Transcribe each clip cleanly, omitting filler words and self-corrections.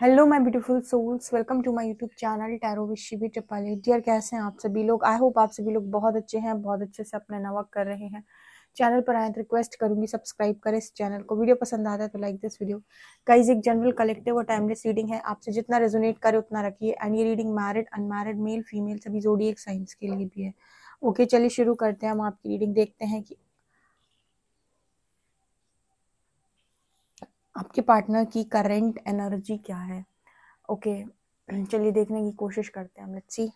Hello my beautiful souls, welcome to my YouTube channel tarot with Shivi triple. Dear, कैसे हैं आप सभी लोग? आई होप आप सभी लोग बहुत अच्छे हैं, बहुत अच्छे से अपना नवा कर रहे हैं। चैनल पर आए तो रिक्वेस्ट करूंगी सब्सक्राइब करें इस चैनल को। वीडियो पसंद आता है तो लाइक दिस वीडियो। गाइस, एक जनरल कलेक्टिव और टाइमलेस रीडिंग है, आपसे जितना रेजोनेट करे उतना रखिए। एंड ये reading married unmarried male female सभी जोडिएक साइंस के लिए भी है। ओके, चलिए शुरू करते हैं। हम आपकी रीडिंग देखते हैं कि आपके पार्टनर की करंट एनर्जी क्या है। ओके, चलिए देखने की कोशिश करते हैं। Let's see.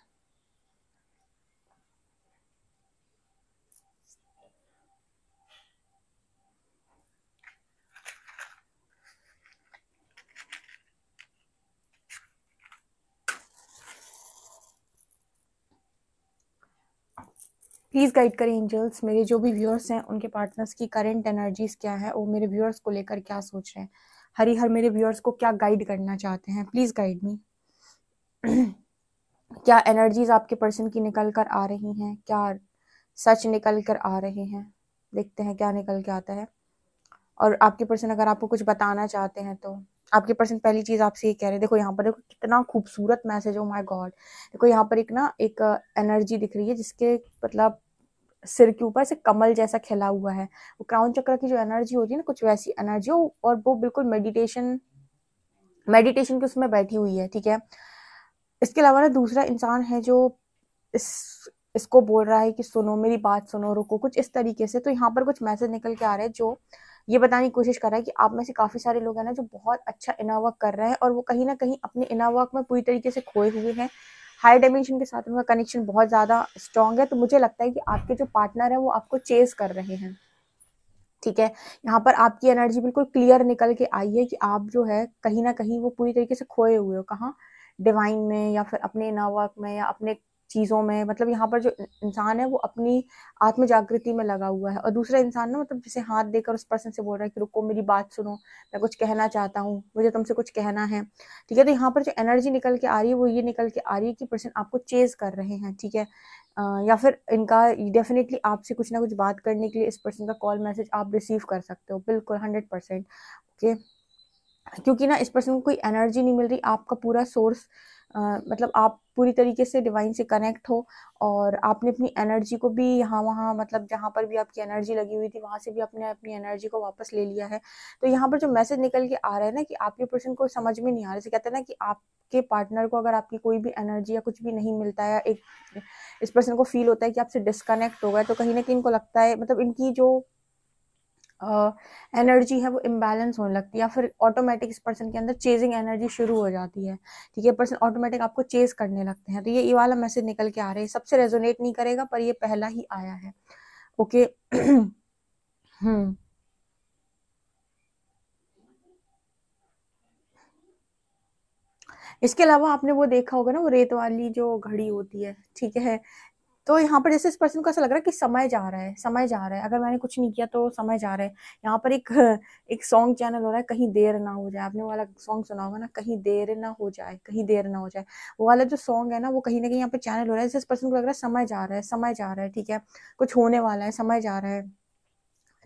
प्लीज गाइड करें एंजल्स, मेरे जो भी व्यूअर्स हैं उनके पार्टनर्स की करंट एनर्जीज क्या है और मेरे व्यूअर्स को लेकर क्या सोच रहे हैं। हरी हर मेरे व्यूअर्स को क्या गाइड करना चाहते हैं, प्लीज गाइड मी। क्या एनर्जीज आपके पर्सन की निकल कर आ रही हैं, क्या सच निकल कर आ रहे हैं। देखते हैं क्या निकल के आता है। और आपके पर्सन अगर आपको कुछ बताना चाहते हैं तो आपके पर्सन पहली चीज आपसे ये कह रहे हैं। देखो यहाँ पर, देखो कितना खूबसूरत मैसेज, ओ माय गॉड। देखो यहाँ पर एक एनर्जी दिख रही है जिसके मतलब सिर के ऊपर से कमल जैसा खिला हुआ है। वो क्राउन चक्र की जो एनर्जी होती है ना, कुछ वैसी एनर्जी हो, और वो बिल्कुल मेडिटेशन मेडिटेशन के उसमें बैठी हुई है। ठीक है, इसके अलावा ना दूसरा इंसान है जो इस इसको बोल रहा है कि सुनो मेरी बात, सुनो, रुको, कुछ इस तरीके से। तो यहाँ पर कुछ मैसेज निकल के आ रहे हैं जो ये बताने की कोशिश कर रहा है कि आप में से काफी सारे लोग हैं ना जो बहुत अच्छा इनर वर्क कर रहे हैं और वो कहीं ना कहीं अपने इनर वर्क में पूरी तरीके से खोए हुए हैं। हाई डायमेंशन के साथ उनका कनेक्शन बहुत ज्यादा स्ट्रांग है। तो मुझे लगता है कि आपके जो पार्टनर है वो आपको चेज कर रहे हैं। ठीक है, यहाँ पर आपकी एनर्जी बिल्कुल क्लियर निकल के आई है कि आप जो है कहीं ना कहीं वो पूरी तरीके से खोए हुए हो। कहाँ? डिवाइन में, या फिर अपने इनर वर्क में, या अपने चीजों में। मतलब यहाँ पर जो इंसान है वो अपनी आत्म जागृति में लगा हुआ है, और दूसरा इंसान ना मतलब जैसे हाथ देकर उस पर्सन से बोल रहा है कि रुको मेरी बात सुनो, मैं कुछ कहना चाहता हूँ, मुझे तुमसे कुछ कहना है। ठीक है, तो यहाँ पर जो एनर्जी निकल के आ रही है वो ये निकल के आ रही है कि पर्सन आपको चेज कर रहे हैं। ठीक है, या फिर इनका डेफिनेटली आपसे कुछ ना कुछ बात करने के लिए इस पर्सन का कॉल मैसेज आप रिसीव कर सकते हो, बिल्कुल 100%। ओके, क्योंकि ना इस पर्सन को कोई एनर्जी नहीं मिल रही। आपका पूरा सोर्स मतलब आप पूरी तरीके से डिवाइन से कनेक्ट हो, और आपने अपनी एनर्जी को भी यहाँ वहाँ मतलब जहाँ पर भी आपकी एनर्जी लगी हुई थी वहां से भी अपने अपनी एनर्जी को वापस ले लिया है। तो यहाँ पर जो मैसेज निकल के आ रहा है ना कि आपके पर्सन को समझ में नहीं आ रहा। जैसे कहते हैं ना कि आपके पार्टनर को अगर आपकी कोई भी एनर्जी या कुछ भी नहीं मिलता है, एक इस पर्सन को फील होता है कि आपसे डिस्कनेक्ट हो गए, तो कहीं ना कहीं इनको लगता है मतलब इनकी जो एनर्जी है वो इम्बैलेंस होने लगती है, या फिर ऑटोमेटिक इस पर्सन के अंदर चेजिंग एनर्जी शुरू हो जाती है। ठीक है, पर्सन ऑटोमेटिक आपको चेज करने लगते हैं। तो ये वाला मैसेज निकल के आ रहे हैं। सबसे रेजोनेट नहीं करेगा पर ये पहला ही आया है। ओके। हम्म, इसके अलावा आपने वो देखा होगा ना, वो रेत वाली जो घड़ी होती है। ठीक है, तो यहाँ पर जैसे इस पर्सन को ऐसा लग रहा है कि समय जा रहा है, समय जा रहा है, अगर मैंने कुछ नहीं किया तो समय जा रहा है। यहाँ पर एक एक सॉन्ग चैनल हो रहा है, कहीं देर ना हो जाए। आपने वो वाला सॉन्ग सुना होगा ना, कहीं देर ना हो जाए, कहीं देर ना हो जाए। वो वाला जो सॉन्ग है ना, वो कहीं ना कहीं यहाँ पे चैनल हो रहा है। जैसे इस पर्सन को लग रहा है समय जा रहा है, समय जा रहा है। ठीक है, कुछ होने वाला है, समय जा रहा है।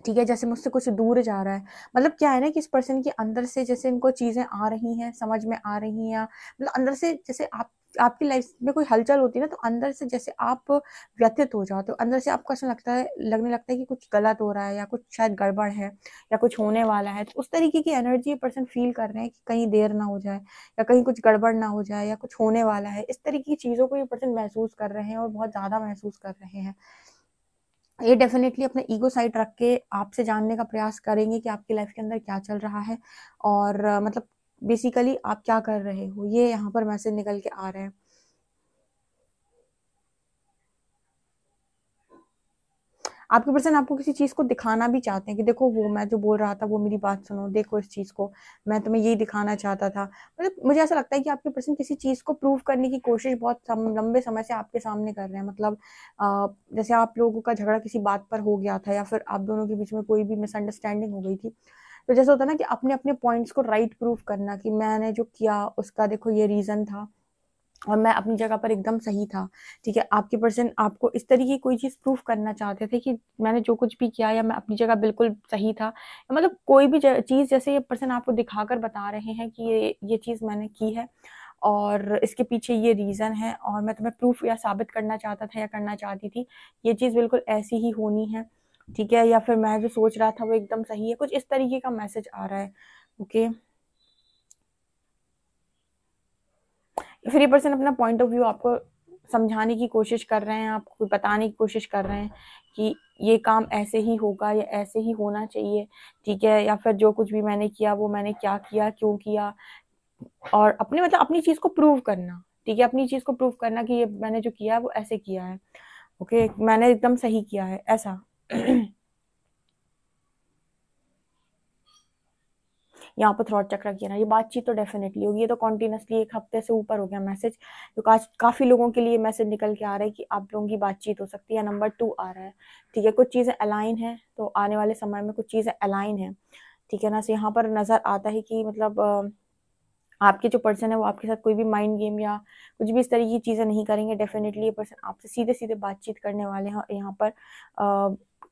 ठीक है, जैसे मुझसे कुछ दूर जा रहा है। मतलब क्या है ना कि इस पर्सन के अंदर से जैसे इनको चीजें आ रही हैं, समझ में आ रही हैं, या मतलब अंदर से जैसे आपकी लाइफ में कोई हलचल होती है ना, तो अंदर से जैसे आप व्यथित हो जाते हो। अंदर से आपको ऐसा लगने लगता है कि कुछ गलत हो रहा है, या कुछ शायद गड़बड़ है, या कुछ होने वाला है। तो उस तरीके की एनर्जी पर्सन फील कर रहे हैं कि कहीं देर ना हो जाए, या कहीं कुछ गड़बड़ ना हो जाए, या कुछ होने वाला है। इस तरीके की चीजों को ये पर्सन महसूस कर रहे हैं, और बहुत ज्यादा महसूस कर रहे हैं। ये डेफिनेटली अपने ईगो साइड रख के आपसे जानने का प्रयास करेंगे कि आपकी लाइफ के अंदर क्या चल रहा है, और मतलब बेसिकली आप क्या कर रहे हो। ये यहाँ पर मैसेज निकल के आ रहे हैं। आपके पर्सन आपको किसी चीज को दिखाना भी चाहते हैं कि देखो वो मैं जो बोल रहा था वो मेरी बात सुनो, देखो इस चीज को, मैं तुम्हें यही दिखाना चाहता था। मतलब मुझे ऐसा लगता है कि आपके पर्सन किसी चीज को प्रूव करने की कोशिश बहुत लंबे समय से आपके सामने कर रहे हैं। मतलब जैसे आप लोगों का झगड़ा किसी बात पर हो गया था, या फिर आप दोनों के बीच में कोई भी मिसअंडरस्टैंडिंग हो गई थी। तो जैसे होता है ना कि अपने अपने पॉइंट्स को राइट प्रूफ करना कि मैंने जो किया उसका देखो ये रीजन था, और मैं अपनी जगह पर एकदम सही था, ठीक है। आपके पर्सन आपको इस तरीके की कोई चीज़ प्रूफ करना चाहते थे कि मैंने जो कुछ भी किया या मैं अपनी जगह बिल्कुल सही था, मतलब कोई भी चीज़ जैसे ये पर्सन आपको दिखाकर बता रहे हैं कि ये चीज़ मैंने की है और इसके पीछे ये रीज़न है और मैं तुम्हें प्रूफ या साबित करना चाहता था या करना चाहती थी, ये चीज़ बिल्कुल ऐसी ही होनी है, ठीक है, या फिर मैं जो सोच रहा था वो एकदम सही है, कुछ इस तरीके का मैसेज आ रहा है। ओके, फिर ये पर्सन अपना पॉइंट ऑफ व्यू आपको समझाने की कोशिश कर रहे हैं, आपको बताने की कोशिश कर रहे हैं कि ये काम ऐसे ही होगा या ऐसे ही होना चाहिए, ठीक है, या फिर जो कुछ भी मैंने किया वो मैंने क्या किया, क्यों किया, और अपने मतलब अपनी चीज़ को प्रूव करना, ठीक है, अपनी चीज़ को प्रूव करना कि ये मैंने जो किया है वो ऐसे किया है, ओके, मैंने एकदम सही किया है, ऐसा। यहाँ पर थ्रॉट चक्र की ना ये बातचीत तो डेफिनेटली होगी, ये तो कॉन्टिन्यूसली 1 हफ्ते से ऊपर हो गया मैसेज, तो काफ़ी लोगों के लिए मैसेज निकल के आ रहा है कि आप लोगों की बातचीत हो सकती है। नंबर 2 आ रहा है, ठीक है, कुछ चीज़ें अलाइन है, तो आने वाले समय में कुछ चीज़ें अलाइन है, ठीक है ना। तो यहाँ पर नज़र आता है कि मतलब आपके जो पर्सन है वो आपके साथ कोई भी माइंड गेम या कुछ भी इस तरह की चीज़ें नहीं करेंगे। डेफिनेटली ये पर्सन आपसे सीधे सीधे बातचीत करने वाले हैं, यहाँ पर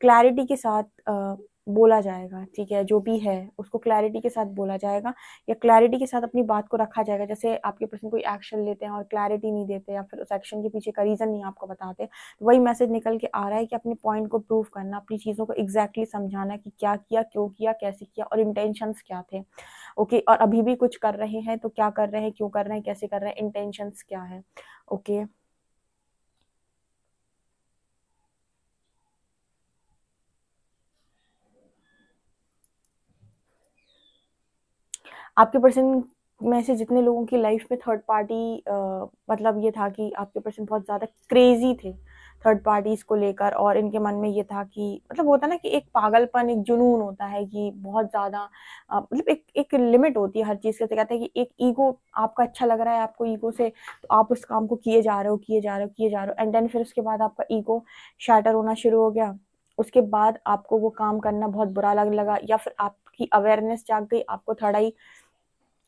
क्लैरिटी के साथ बोला जाएगा, ठीक है, जो भी है उसको क्लैरिटी के साथ बोला जाएगा या क्लैरिटी के साथ अपनी बात को रखा जाएगा। जैसे आपके पर्सन कोई एक्शन लेते हैं और क्लैरिटी नहीं देते या फिर उस एक्शन के पीछे का रीज़न नहीं आपको बताते, तो वही मैसेज निकल के आ रहा है कि अपने पॉइंट को प्रूव करना, अपनी चीज़ों को एग्जैक्टली समझाना कि क्या किया, क्यों किया, कैसे किया और इंटेंशंस क्या थे, ओके, और अभी भी कुछ कर रहे हैं तो क्या कर रहे हैं, क्यों कर रहे हैं, कैसे कर रहे हैं, इंटेंशंस क्या है, ओके। आपके पर्सन में से जितने लोगों की लाइफ में थर्ड पार्टी मतलब ये था कि आपके पर्सन बहुत ज़्यादा क्रेजी थे थर्ड पार्टीज को लेकर, और इनके मन में ये था कि मतलब होता है ना कि एक पागलपन, एक जुनून होता है कि बहुत ज़्यादा मतलब एक एक लिमिट होती है हर चीज़ के। तो कहते हैं कि एक ईगो, आपका अच्छा लग रहा है आपको ईगो से, तो आप उस काम को किए जा रहे हो, किए जा रहे हो, किए जा रहे हो, एंड देन फिर उसके बाद आपका ईगो शैटर होना शुरू हो गया। उसके बाद आपको वो काम करना बहुत बुरा लगने लगा, या फिर आपकी अवेयरनेस जाग गई, आपको थोड़ा ही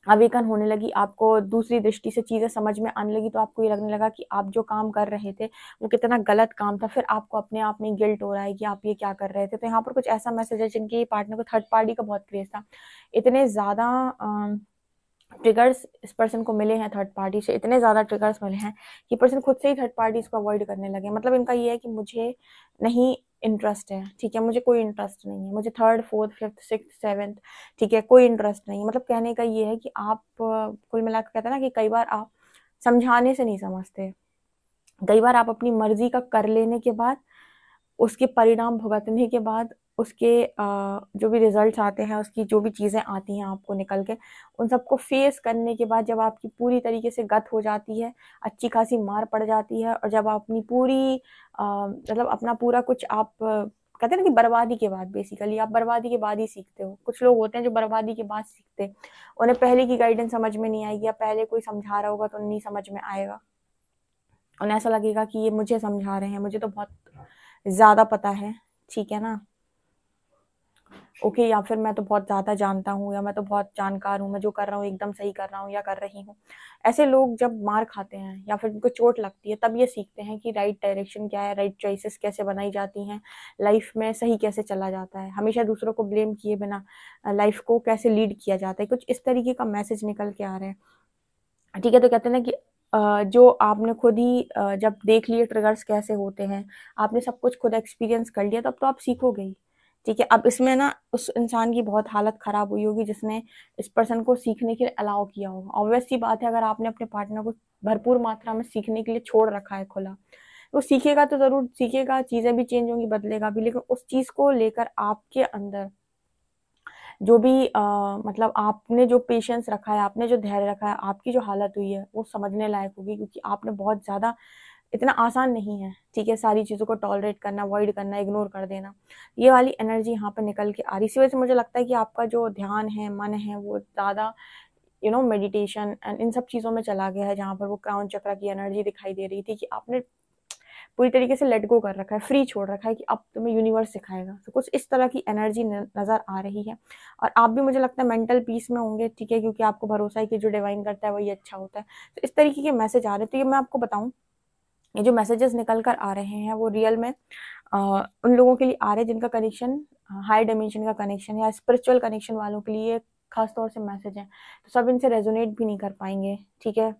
अवेकन होने लगी, आपको दूसरी दृष्टि से चीज़ें समझ में आने लगी, तो आपको ये लगने लगा कि आप जो काम कर रहे थे वो कितना गलत काम था। फिर आपको अपने आप में गिल्ट हो रहा है कि आप ये क्या कर रहे थे। तो यहाँ पर कुछ ऐसा मैसेज है जिनके पार्टनर को थर्ड पार्टी का बहुत क्रेज था, इतने ज़्यादा ट्रिगर्स इस पर्सन को मिले हैं थर्ड पार्टी से, इतने ज़्यादा ट्रिगर्स मिले हैं कि पर्सन खुद से ही थर्ड पार्टीज को अवॉइड करने लगे। मतलब इनका ये है कि मुझे नहीं इंटरेस्ट है, ठीक है, मुझे कोई इंटरेस्ट नहीं है, मुझे third, fourth, fifth, six, seventh, ठीक है, कोई इंटरेस्ट नहीं है। मतलब कहने का ये है कि आप कुल मिलाकर कहते हैं ना कि कई बार आप समझाने से नहीं समझते, कई बार आप अपनी मर्जी का कर लेने के बाद, उसके परिणाम भुगतने के बाद, उसके जो भी रिजल्ट्स आते हैं, उसकी जो भी चीज़ें आती हैं आपको निकल के, उन सबको फेस करने के बाद जब आपकी पूरी तरीके से गत हो जाती है, अच्छी खासी मार पड़ जाती है, और जब आप अपनी पूरी मतलब अपना पूरा कुछ आप कहते हैं ना कि बर्बादी के बाद, बेसिकली आप बर्बादी के बाद ही सीखते हो। कुछ लोग होते हैं जो बर्बादी के बाद सीखते, उन्हें पहले की गाइडेंस समझ में नहीं आएगी या पहले कोई समझा रहा होगा तो नहीं समझ में आएगा, उन्हें ऐसा लगेगा कि ये मुझे समझा रहे हैं, मुझे तो बहुत ज़्यादा पता है, ठीक है ना, ओके, या फिर मैं तो बहुत ज़्यादा जानता हूँ, या मैं तो बहुत जानकार हूँ, मैं जो कर रहा हूँ एकदम सही कर रहा हूँ या कर रही हूँ। ऐसे लोग जब मार खाते हैं या फिर उनको चोट लगती है, तब ये सीखते हैं कि राइट डायरेक्शन क्या है, राइट चॉइसेस कैसे बनाई जाती हैं, लाइफ में सही कैसे चला जाता है, हमेशा दूसरों को ब्लेम किए बिना लाइफ को कैसे लीड किया जाता है। कुछ इस तरीके का मैसेज निकल के आ रहे हैं, ठीक है। तो कहते हैं ना कि जो आपने खुद ही जब देख लिए ट्रिगर्स कैसे होते हैं, आपने सब कुछ खुद एक्सपीरियंस कर लिया, तब तो आप सीखोगे ही, ठीक है। अब इसमें ना उस इंसान की बहुत हालत खराब हुई होगी जिसने इस पर्सन को सीखने के लिए अलाउ किया होगा। ऑब्वियस सी बात है, अगर आपने अपने पार्टनर को भरपूर मात्रा में सीखने के लिए छोड़ रखा है खुला, तो सीखेगा तो जरूर सीखेगा, चीजें भी चेंज होंगी, बदलेगा भी, लेकिन उस चीज को लेकर आपके अंदर जो भी मतलब आपने जो पेशेंस रखा है, आपने जो धैर्य रखा है, आपकी जो हालत हुई है वो समझने लायक होगी, क्योंकि आपने बहुत ज़्यादा, इतना आसान नहीं है, ठीक है, सारी चीज़ों को टॉलरेट करना, अवॉइड करना, इग्नोर कर देना। ये वाली एनर्जी यहाँ पर निकल के आ रही, इसी वजह से मुझे लगता है कि आपका जो ध्यान है, मन है, वो ज़्यादा मेडिटेशन एंड इन सब चीज़ों में चला गया है, जहाँ पर वो क्राउन चक्र की एनर्जी दिखाई दे रही थी कि आपने पूरी तरीके से लेट गो कर रखा है, फ्री छोड़ रखा है कि अब तुम्हें यूनिवर्स सिखाएगा। तो कुछ इस तरह की एनर्जी नजर आ रही है। और आप भी मुझे लगता है मेंटल पीस में होंगे, ठीक है, क्योंकि आपको भरोसा है कि जो डिवाइन करता है वही अच्छा होता है। तो इस तरीके के मैसेज आ रहे हैं। तो ये मैं आपको बताऊं, ये जो मैसेजेस निकल कर आ रहे हैं वो रियल में उन लोगों के लिए आ रहे हैं जिनका कनेक्शन हाई डायमेंशन का कनेक्शन या स्पिरिचुअल कनेक्शन वालों के लिए खास तौर से मैसेज है। तो सब इनसे रेजोनेट भी नहीं कर पाएंगे, ठीक है।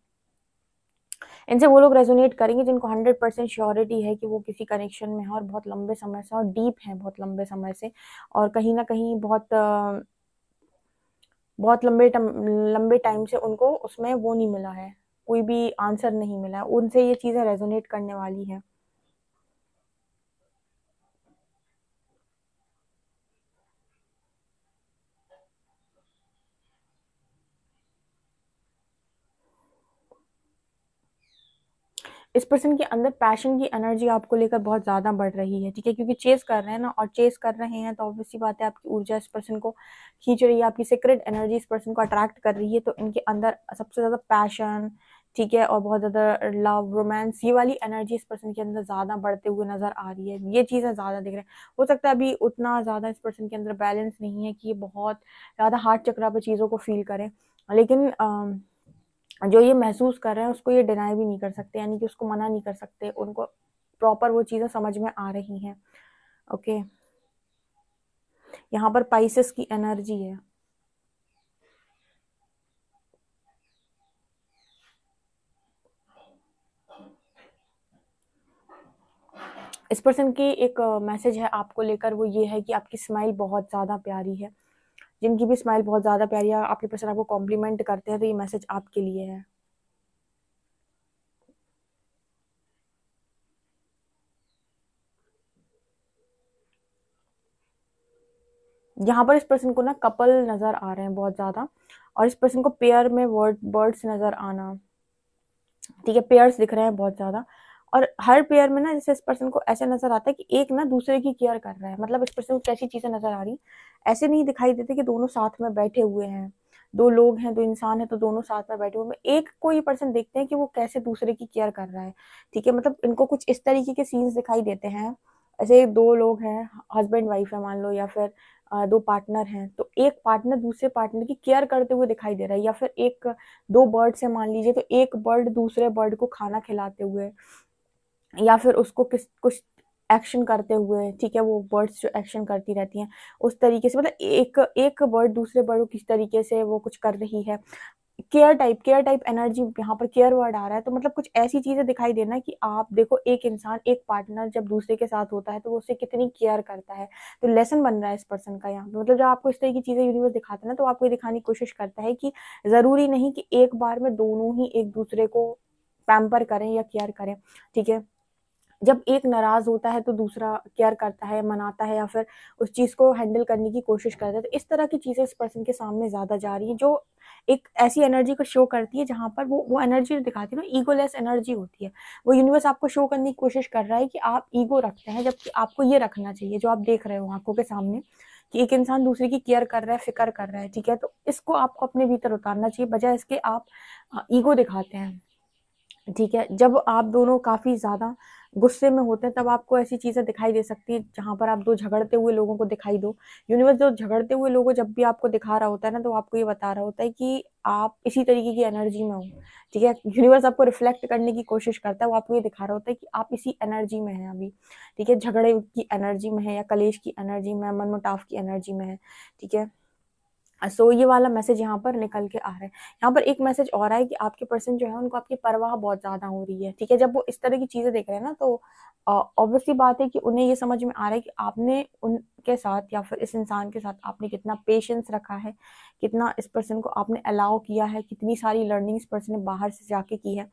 इनसे वो लोग रेजोनेट करेंगे जिनको 100% श्योरिटी है कि वो किसी कनेक्शन में है और बहुत लंबे समय से और डीप है, बहुत लंबे समय से, और कहीं ना कहीं बहुत लंबे टाइम से उनको उसमें वो नहीं मिला है, कोई भी आंसर नहीं मिला है। उनसे ये चीजें रेजोनेट करने वाली है। इस पर्सन के अंदर पैशन की एनर्जी आपको लेकर बहुत ज्यादा बढ़ रही है, ठीक है, क्योंकि चेस कर रहे हैं ना, और चेस कर रहे हैं तो ऑब्वियसली बात है आपकी ऊर्जा इस पर्सन को खींच रही है, आपकी सीक्रेट एनर्जी इस पर्सन को अट्रैक्ट कर रही है। तो इनके अंदर सबसे ज्यादा पैशन, ठीक है, और बहुत ज्यादा लव, रोमांस, ये वाली एनर्जी इस पर्सन के अंदर ज्यादा बढ़ते हुए नजर आ रही है। ये चीजें ज्यादा दिख रहे हैं। हो सकता है अभी उतना ज्यादा इस पर्सन के अंदर बैलेंस नहीं है कि ये बहुत ज्यादा हार्ट चक्रा पे चीजों को फील करें, लेकिन जो ये महसूस कर रहे हैं उसको ये डिनाई भी नहीं कर सकते, यानी कि उसको मना नहीं कर सकते, उनको प्रॉपर वो चीजें समझ में आ रही हैं। ओके, यहाँ पर पाइसेस की एनर्जी है। इस पर्सन की एक मैसेज है आपको लेकर, वो ये है कि आपकी स्माइल बहुत ज्यादा प्यारी है। जिनकी भी स्माइल बहुत ज्यादा प्यारी है, आपके पर्सन आपको कॉम्प्लीमेंट करते हैं, तो ये मैसेज आपके लिए है। यहाँ पर इस पर्सन को ना कपल नजर आ रहे हैं बहुत ज्यादा, और इस पर्सन को पेयर में बर्ड्स नजर आना, ठीक है, पेयर्स दिख रहे हैं बहुत ज्यादा। और हर पेयर में ना जैसे इस पर्सन को ऐसे नजर आता है कि एक ना दूसरे की केयर कर रहा है, मतलब इस पर्सन को कैसी चीजें नजर आ रही, ऐसे नहीं दिखाई देते कि दोनों साथ में बैठे हुए हैं, दो लोग हैं, दो इंसान है, तो दोनों साथ में बैठे हुए हैं। एक कोई पर्सन देखते हैं कि वो कैसे दूसरे की केयर कर रहा है, ठीक है, मतलब इनको कुछ इस तरीके के सीन्स दिखाई देते हैं। ऐसे दो लोग हैं, हस्बैंड वाइफ है मान लो, या फिर दो पार्टनर हैं, तो एक पार्टनर दूसरे पार्टनर की केयर करते हुए दिखाई दे रहा है, या फिर एक दो बर्ड्स है मान लीजिए, तो एक बर्ड दूसरे बर्ड को खाना खिलाते हुए, या फिर उसको कुछ एक्शन करते हुए, ठीक है, वो बर्ड्स जो एक्शन करती रहती हैं उस तरीके से, मतलब एक एक बर्ड दूसरे बर्ड को किस तरीके से वो कुछ कर रही है। केयर टाइप एनर्जी, यहाँ पर केयर वर्ड आ रहा है। तो मतलब कुछ ऐसी चीजें दिखाई देना कि आप देखो, एक इंसान, एक पार्टनर जब दूसरे के साथ होता है तो वो उससे कितनी केयर करता है। तो लेसन बन रहा है इस पर्सन का यहाँ पे, मतलब जब आपको इस तरह की चीजें यूनिवर्स दिखाता है ना, तो आपको ये दिखाने की कोशिश करता है कि जरूरी नहीं कि एक बार में दोनों ही एक दूसरे को पैम्पर करें या केयर करें, ठीक है। जब एक नाराज होता है तो दूसरा केयर करता है, मनाता है, या फिर उस चीज को हैंडल करने की कोशिश करता है। तो इस तरह की चीजें इस पर्सन के सामने ज्यादा जा रही है, जो एक ऐसी एनर्जी को शो करती है जहां पर वो एनर्जी दिखाती है ना, ईगोलेस एनर्जी होती है। वो यूनिवर्स आपको शो करने की कोशिश कर रहा है कि आप ईगो रखते हैं, जबकि आपको ये रखना चाहिए जो आप देख रहे हो आंखों के सामने, कि एक इंसान दूसरे की केयर कर रहा है, फिक्र कर रहा है, ठीक है। तो इसको आपको अपने भीतर उतारना चाहिए, बजाय इसके आप ईगो दिखाते हैं, ठीक है। जब आप दोनों काफी ज्यादा गुस्से में होते हैं तब आपको ऐसी चीजें दिखाई दे सकती है जहां पर आप दो झगड़ते हुए लोगों को दिखाई दो। यूनिवर्स जो झगड़ते हुए लोगों जब भी आपको दिखा रहा होता है ना, तो आपको ये बता रहा होता है कि आप इसी तरीके की एनर्जी में हो, ठीक है। यूनिवर्स आपको रिफ्लेक्ट करने की कोशिश करता है, वो आपको ये दिखा रहा होता है कि आप इसी एनर्जी में है अभी, ठीक है, झगड़े की एनर्जी में है, या कलेश की एनर्जी में, मनमुटाव की एनर्जी में है, ठीक है। सो ये वाला मैसेज यहाँ पर निकल के आ रहा है। यहाँ पर एक मैसेज और है कि आपके पर्सन जो है उनको आपकी परवाह बहुत ज्यादा हो रही है, ठीक है। जब वो इस तरह की चीजें देख रहे हैं ना, तो ऑब्वियसली बात है कि उन्हें ये समझ में आ रहा है कि आपने उनके साथ या फिर इस इंसान के साथ आपने कितना पेशेंस रखा है, कितना इस पर्सन को आपने अलाउ किया है, कितनी सारी लर्निंग इस पर्सन ने बाहर से जाके की है।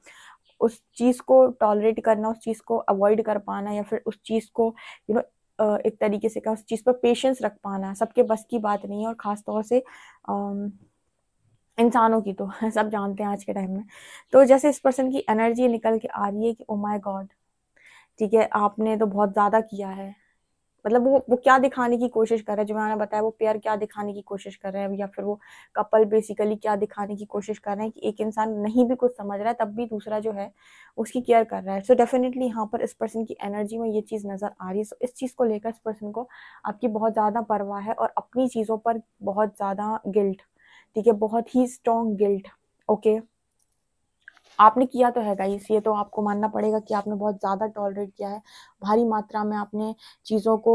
उस चीज को टॉलरेट करना, उस चीज को अवॉइड कर पाना, या फिर उस चीज को यू नो एक तरीके से क्या, उस चीज पर पेशेंस रख पाना सबके बस की बात नहीं है, और खास तौर से इंसानों की तो सब जानते हैं आज के टाइम में। तो जैसे इस पर्सन की एनर्जी निकल के आ रही है कि ओ माय गॉड, ठीक है, आपने तो बहुत ज्यादा किया है, मतलब वो क्या दिखाने की कोशिश कर रहा है, जो मैंने बताया वो पेयर क्या दिखाने की कोशिश कर रहे हैं, या फिर वो कपल बेसिकली क्या दिखाने की कोशिश कर रहे हैं कि एक इंसान नहीं भी कुछ समझ रहा है तब भी दूसरा जो है उसकी केयर कर रहा है। सो डेफिनेटली यहाँ पर इस पर्सन की एनर्जी में ये चीज़ नज़र आ रही है। सो इस चीज़ को लेकर इस पर्सन को आपकी बहुत ज़्यादा परवाह है और अपनी चीज़ों पर बहुत ज़्यादा गिल्ट, ठीक है, बहुत ही स्ट्रॉन्ग गिल्ट। ओके, आपने किया तो है गाइस, ये तो आपको मानना पड़ेगा कि आपने बहुत ज़्यादा टॉलरेट किया है, भारी मात्रा में आपने चीज़ों को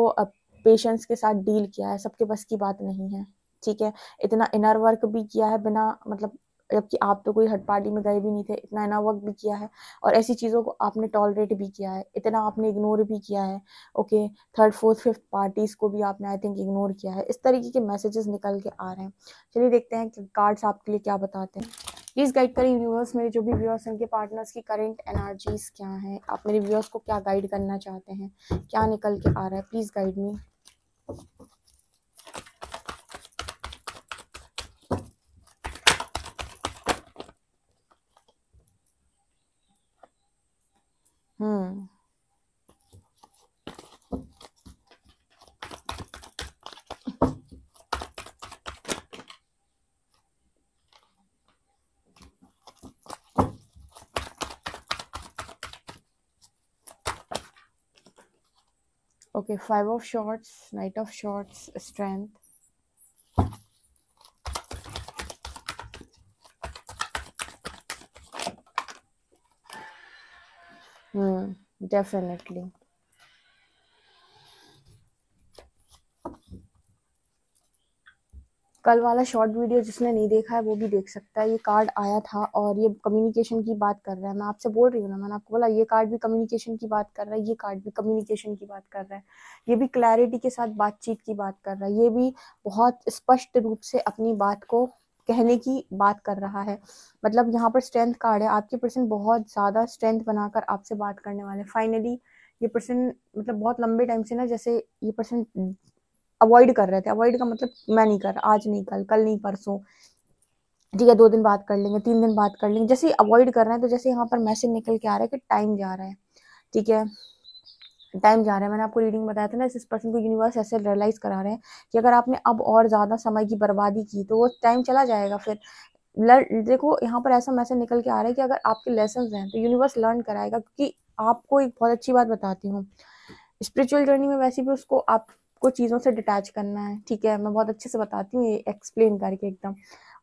पेशेंस के साथ डील किया है, सबके बस की बात नहीं है, ठीक है। इतना इनर वर्क भी किया है बिना मतलब, जबकि आप तो कोई थर्ड पार्टी में गए भी नहीं थे, इतना इनर वर्क भी किया है और ऐसी चीज़ों को आपने टॉलरेट भी किया है, इतना आपने इग्नोर भी किया है। Okay, third fourth fifth parties को भी आपने आई थिंक इग्नोर किया है। इस तरीके के मैसेजेस निकल के आ रहे हैं। चलिए देखते हैं कि कार्ड्स आपके लिए क्या बताते हैं। प्लीज गाइड करें यूनिवर्स, मेरे जो भी व्यूअर्स हैं उनके पार्टनर्स की करंट एनर्जीज क्या हैं, आप मेरे व्यूअर्स को क्या गाइड करना चाहते हैं, क्या निकल के आ रहा है, please guide me. Hmm okay, 5 of shorts, night of shorts, strength. Definitely. कल वाला शॉर्ट वीडियो जिसने नहीं देखा है वो भी देख सकता है। ये कार्ड आया था और ये कम्युनिकेशन की बात कर रहा है। मैं आपसे बोल रही हूँ ना, मैंने आपको बोला ये कार्ड भी कम्युनिकेशन की बात कर रहा है, ये कार्ड भी कम्युनिकेशन की बात कर रहा है, ये भी क्लैरिटी के साथ बातचीत की बात कर रहा है, ये भी बहुत स्पष्ट रूप से अपनी बात को कहने की बात कर रहा है। मतलब यहाँ पर स्ट्रेंथ कार्ड है, आपके पर्सन बहुत ज़्यादा स्ट्रेंथ बनाकर आपसे बात करने वाले। फाइनली ये पर्सन मतलब बहुत लंबे टाइम से ना, जैसे ये पर्सन अवॉइड कर रहे थे। अवॉइड का मतलब मैं नहीं कर रहा, आज नहीं, कल, कल नहीं परसों, ठीक है, 2 दिन बात कर लेंगे, 3 दिन बात कर लेंगे, जैसे अवॉइड कर रहे हैं। तो जैसे यहाँ पर मैसेज निकल के आ रहा है कि टाइम जा रहा है, ठीक है, टाइम जा रहा है। मैंने आपको रीडिंग बताया था ना, इस पर्सन को यूनिवर्स ऐसे रियलाइज करा रहे हैं कि अगर आपने अब और ज्यादा समय की बर्बादी की तो वो टाइम चला जाएगा। फिर देखो यहाँ पर ऐसा मैसेज निकल के आ रहा है कि अगर आपके लेसन हैं तो यूनिवर्स लर्न कराएगा। क्योंकि आपको एक बहुत अच्छी बात बताती हूँ, स्पिरिचुअल जर्नी में वैसे भी उसको आपको चीज़ों से डिटैच करना है, ठीक है, मैं बहुत अच्छे से बताती हूँ ये एक्सप्लेन करके एकदम।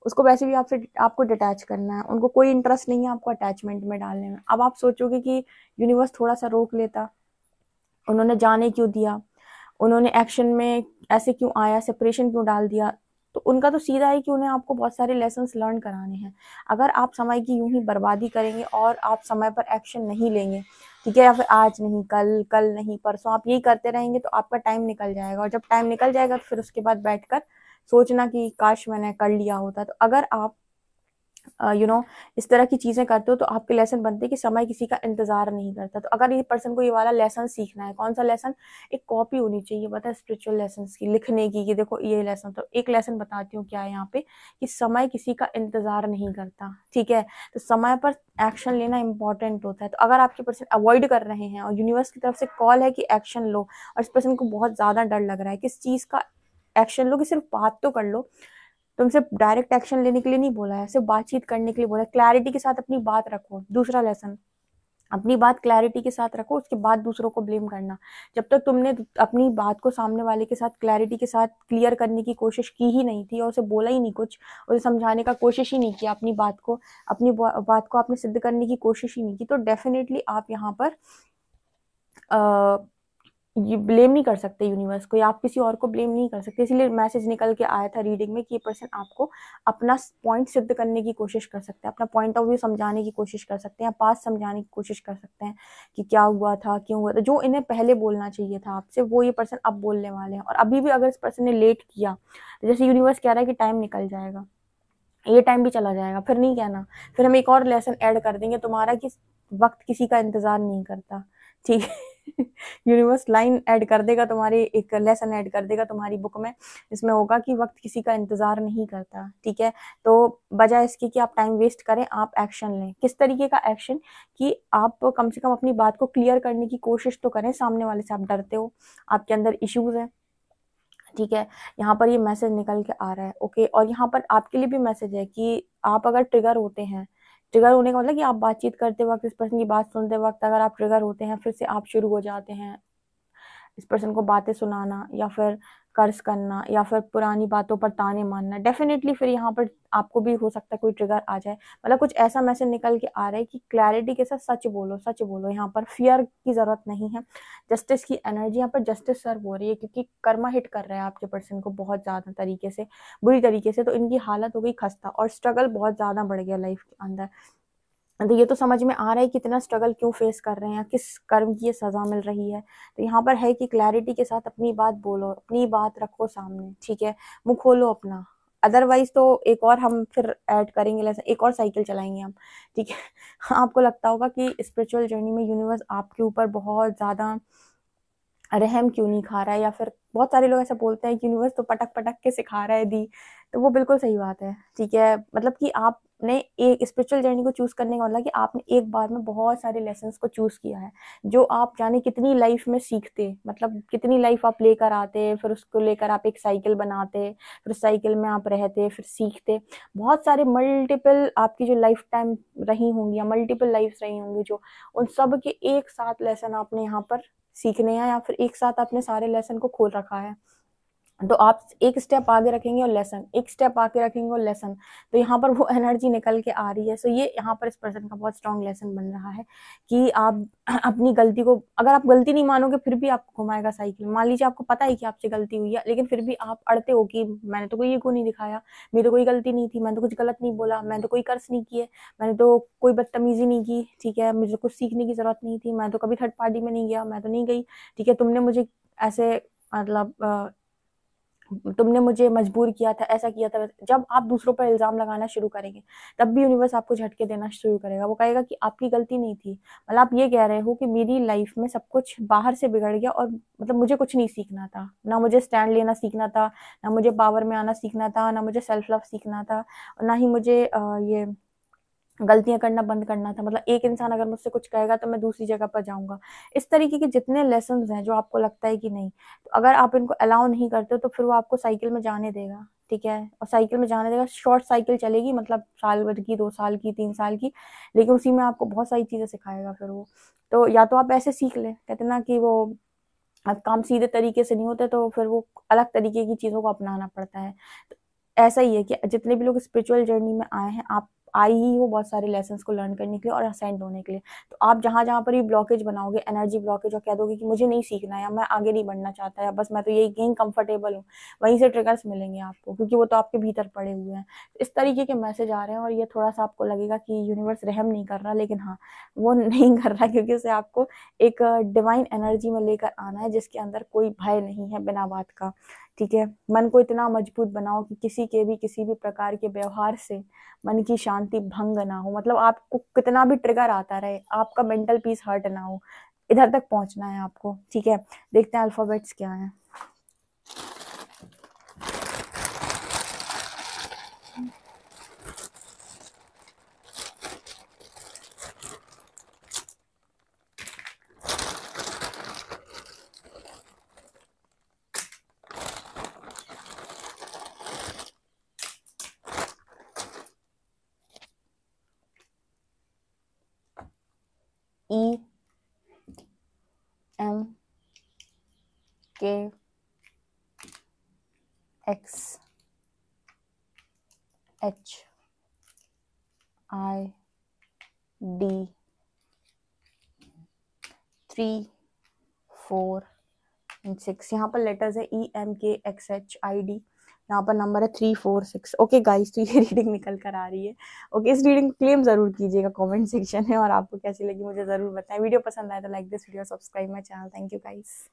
उसको वैसे भी आपसे आपको डिटैच करना है, उनको कोई इंटरेस्ट नहीं है आपको अटैचमेंट में डालने में। अब आप सोचोगे कि यूनिवर्स थोड़ा सा रोक लेता, उन्होंने जाने क्यों दिया, उन्होंने एक्शन में ऐसे क्यों आया, सेपरेशन क्यों डाल दिया। तो उनका तो सीधा है कि उन्हें आपको बहुत सारे लेसन्स लर्न कराने हैं। अगर आप समय की यूं ही बर्बादी करेंगे और आप समय पर एक्शन नहीं लेंगे, ठीक है, या फिर आज नहीं, कल, कल नहीं परसों, आप यही करते रहेंगे तो आपका टाइम निकल जाएगा। और जब टाइम निकल जाएगा तो फिर उसके बाद बैठकर सोचना कि काश मैंने कर लिया होता। तो अगर आप इस तरह की चीजें करते हो तो आपके लेसन बनते हैं कि समय किसी का इंतजार नहीं करता। तो अगर ये पर्सन को ये वाला लेसन सीखना है, कौन सा लेसन, एक कॉपी होनी चाहिए, पता है, स्पिरिचुअल लेसन की, लिखने की, कि देखो ये लेसन। तो एक लेसन बताती हूँ क्या है यहाँ पे, कि समय किसी का इंतजार नहीं करता, ठीक है। तो समय पर एक्शन लेना इंपॉर्टेंट होता है। तो अगर आपके पर्सन अवॉइड कर रहे हैं और यूनिवर्स की तरफ से कॉल है कि एक्शन लो, और इस पर्सन को बहुत ज्यादा डर लग रहा है किस चीज का एक्शन लो, कि सिर्फ बात तो कर लो, तुमसे डायरेक्ट एक्शन लेने के लिए नहीं बोला है, सिर्फ बातचीत करने के लिए बोला है। क्लैरिटी के साथ अपनी बात रखो। दूसरा लेसन, अपनी बात क्लैरिटी के साथ रखो, उसके बाद दूसरों को ब्लेम करना। जब तक तुमने अपनी बात को सामने वाले के साथ क्लैरिटी के साथ क्लियर करने की कोशिश की ही नहीं थी और उसे बोला ही नहीं, कुछ उसे समझाने का कोशिश ही नहीं किया, अपनी बात को आपने सिद्ध करने की कोशिश ही नहीं की, तो डेफिनेटली आप यहाँ पर ये ब्लेम नहीं कर सकते यूनिवर्स को, या आप किसी और को ब्लेम नहीं कर सकते। इसीलिए मैसेज निकल के आया था रीडिंग में कि ये पर्सन आपको अपना पॉइंट सिद्ध करने की कोशिश कर सकते हैं, अपना पॉइंट ऑफ व्यू समझाने की कोशिश कर सकते हैं, पास समझाने की कोशिश कर सकते हैं कि क्या हुआ था, क्यों हुआ था। जो इन्हें पहले बोलना चाहिए था आपसे वो ये पर्सन अब बोलने वाले हैं। और अभी भी अगर इस पर्सन ने लेट किया, तो जैसे यूनिवर्स कह रहा है कि टाइम निकल जाएगा, ये टाइम भी चला जाएगा, फिर नहीं कहना, फिर हम एक और लेसन ऐड कर देंगे तुम्हारा कि वक्त किसी का इंतजार नहीं करता, ठीक है। यूनिवर्स लाइन ऐड कर देगा, तुम्हारे एक लेसन ऐड कर देगा तुम्हारी बुक में, इसमें होगा कि वक्त किसी का इंतजार नहीं करता, ठीक है। तो बजाय इसके कि आप टाइम वेस्ट करें, आप एक्शन लें। किस तरीके का एक्शन, कि आप कम से कम अपनी बात को क्लियर करने की कोशिश तो करें, सामने वाले से आप डरते हो, आपके अंदर इश्यूज है, ठीक है। यहाँ पर ये मैसेज निकल के आ रहा है, ओके। और यहाँ पर आपके लिए भी मैसेज है कि आप अगर ट्रिगर होते हैं, ट्रिगर होने का मतलब कि आप बातचीत करते वक्त, इस पर्सन की बात सुनते वक्त अगर आप ट्रिगर होते हैं, फिर से आप शुरू हो जाते हैं इस पर्सन को बातें सुनाना, या फिर कर्ज करना, या फिर पुरानी बातों पर ताने मारना, डेफिनेटली फिर यहाँ पर आपको भी हो सकता है कोई ट्रिगर आ जाए। मतलब कुछ ऐसा मैसेज निकल के आ रहा है कि क्लैरिटी के साथ सच बोलो, सच बोलो। यहाँ पर फियर की जरूरत नहीं है, जस्टिस की एनर्जी यहाँ पर जस्टिस सर्व हो रही है, क्योंकि कर्मा हिट कर रहा है आपके पर्सन को बहुत ज्यादा तरीके से, बुरी तरीके से। तो इनकी हालत हो गई खस्ता, और स्ट्रगल बहुत ज्यादा बढ़ गया लाइफ के अंदर। तो ये तो समझ में आ रहा है कि इतना स्ट्रगल क्यों फेस कर रहे हैं, किस कर्म की ये सजा मिल रही है। तो यहाँ पर है कि क्लैरिटी के साथ अपनी बात बोलो, अपनी बात रखो सामने, ठीक है, मुंह खोलो अपना। अदरवाइज तो एक और हम फिर ऐड करेंगे लेसन, एक और साइकिल चलाएंगे हम, ठीक है। आपको लगता होगा कि स्पिरिचुअल जर्नी में यूनिवर्स आपके ऊपर बहुत ज्यादा रहम क्यों नहीं खा रहा है, या फिर बहुत सारे लोग ऐसा बोलते हैं कि यूनिवर्स तो पटक पटक के सिखा रहा है दी। तो वो बिल्कुल सही बात है, ठीक है। मतलब कि आपने एक स्पिरिचुअल जर्नी को चूज करने का मतलब कि आपने एक बार में बहुत सारे लेसन्स को चूज किया है, जो आप जाने कितनी लाइफ में सीखते, मतलब कितनी लाइफ आप लेकर आते, फिर उसको लेकर आप एक साइकिल बनाते, फिर उस साइकिल में आप रहते, फिर सीखते। बहुत सारे मल्टीपल आपकी जो लाइफ टाइम रही होंगी, या मल्टीपल लाइफ रही होंगी, जो उन सब के एक साथ लेसन आपने यहाँ पर सीखने हैं, या फिर एक साथ आपने सारे लेसन को खोल रखा है। तो आप एक स्टेप आगे रखेंगे और लेसन, एक स्टेप आगे रखेंगे और लेसन, तो यहाँ पर वो एनर्जी निकल के आ रही है। सो ये यहाँ पर इस पर्सन का बहुत स्ट्रॉन्ग लेसन बन रहा है कि आप अपनी गलती को, अगर आप गलती नहीं मानोगे फिर भी आपको घुमाएगा साइकिल। मान लीजिए आपको पता है कि आपसे गलती हुई है, लेकिन फिर भी आप अड़ते हो कि मैंने तो कोई ईगो नहीं दिखाया, मेरी तो कोई गलती नहीं थी, मैंने तो कुछ गलत नहीं बोला, मैंने तो कोई कर्ज नहीं किए, मैंने तो कोई बदतमीजी नहीं की, ठीक है, मुझे कुछ सीखने की जरूरत नहीं थी, मैं तो कभी थर्ड पार्टी में नहीं गया, मैं तो नहीं गई, ठीक है, तुमने मुझे ऐसे मतलब तुमने मुझे मजबूर किया था, ऐसा किया था। जब आप दूसरों पर इल्जाम लगाना शुरू करेंगे, तब भी यूनिवर्स आपको झटके देना शुरू करेगा। वो कहेगा कि आपकी गलती नहीं थी, मतलब आप ये कह रहे हो कि मेरी लाइफ में सब कुछ बाहर से बिगड़ गया, और मतलब मुझे कुछ नहीं सीखना था, ना मुझे स्टैंड लेना सीखना था, ना मुझे पावर में आना सीखना था, ना मुझे सेल्फ लव सीखना था, और ना ही मुझे ये गलतियां करना बंद करना था। मतलब एक इंसान अगर मुझसे कुछ कहेगा तो मैं दूसरी जगह पर जाऊंगा। इस तरीके के जितने लेसन हैं जो आपको लगता है कि नहीं, तो अगर आप इनको अलाउ नहीं करते हो तो फिर वो आपको साइकिल में जाने देगा, ठीक है। और साइकिल में जाने देगा, शॉर्ट साइकिल चलेगी, मतलब साल भर की, 2 साल की, 3 साल की, लेकिन उसी में आपको बहुत सारी चीजें सिखाएगा फिर वो। तो या तो आप ऐसे सीख लें, कहते ना कि वो अब काम सीधे तरीके से नहीं होते, तो फिर वो अलग तरीके की चीजों को अपनाना पड़ता है। तो ऐसा ही है कि जितने भी लोग स्पिरिचुअल जर्नी में आए हैं, आप आई ही हो बहुत सारे लेसन्स को लर्न करने के लिए और असेंड होने के लिए। तो आप जहां जहां पर भी ब्लॉकेज बनाओगे, एनर्जी ब्लॉकेज, और कह दोगे कि मुझे नहीं सीखना है, या मैं आगे नहीं बढ़ना चाहता, या बस मैं तो यही कंफर्टेबल हूँ, वहीं से ट्रिगर्स मिलेंगे आपको, क्योंकि वो तो आपके भीतर पड़े हुए हैं। इस तरीके के मैसेज आ रहे हैं, और ये थोड़ा सा आपको लगेगा कि यूनिवर्स रहम नहीं कर रहा, लेकिन हाँ, वो नहीं कर रहा, क्योंकि उसे आपको एक डिवाइन एनर्जी में लेकर आना है, जिसके अंदर कोई भय नहीं है बिना बात का, ठीक है। मन को इतना मजबूत बनाओ कि किसी भी प्रकार के व्यवहार से मन की शांति भंग ना हो। मतलब आपको कितना भी ट्रिगर आता रहे, आपका मेंटल पीस हर्ट ना हो, इधर तक पहुंचना है आपको, ठीक है। देखते हैं अल्फाबेट्स क्या है। E M K X H I D 3 4 6। यहाँ पर लेटर्स है EMKXHID, यहाँ पर नंबर है 346। ओके गाइस, तो ये रीडिंग निकल कर आ रही है। ओके, इस रीडिंग क्लेम जरूर कीजिएगा कमेंट सेक्शन में, और आपको कैसी लगी मुझे जरूर बताएं। वीडियो पसंद आए तो like this video, subscribe my channel. Thank you guys.